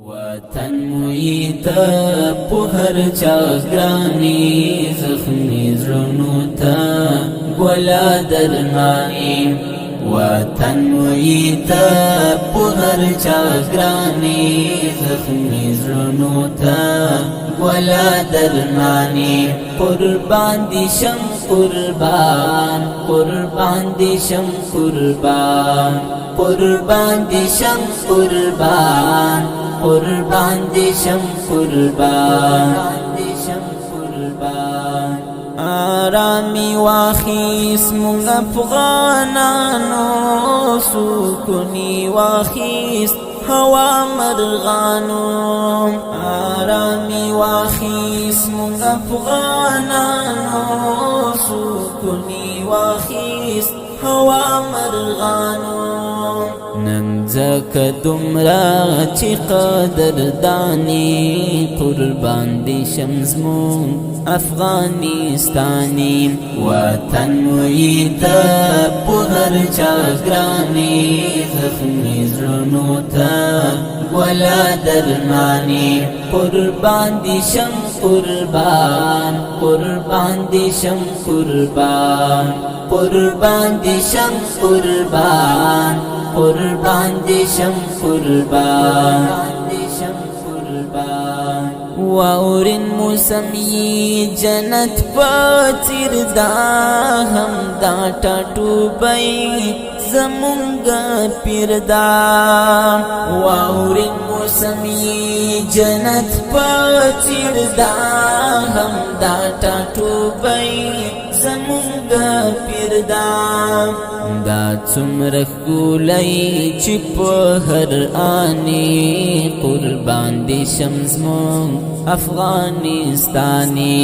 وطن مویت په هر چا ګرانی زخمی زړونو ته ګولا درمانی وطن مویت په هر چا ګرانی زخمی زړونو ته ګولا درمانی قربان دي شم قربان دي شم قربان دي شم قربان دي شم آرامی واخیس مونږ افغانانو سکونی واخیس هوا مرغانو آرامی واخیس مونږ افغانانو سکونی واخیس هوا مرغانو نن زکه دومره چې قدردانی قربان دي شمس مون افغانستانی وطن مویت په هر چا ګرانی زخمی زړونو ته ګولا درمانی قربان دي شم قربان دي شم قربان دي شم قربان دي شم واورین موسمی جنت پاتیر دا هم دا ټاټوبای زمونږ پیردا واورین موسمی جنت پاتیر دا هم دا ټاټوبای زمونږ پیردا دا څومره ښکلی چې په هر آنی قربان دي شمس مونږ افغانستانی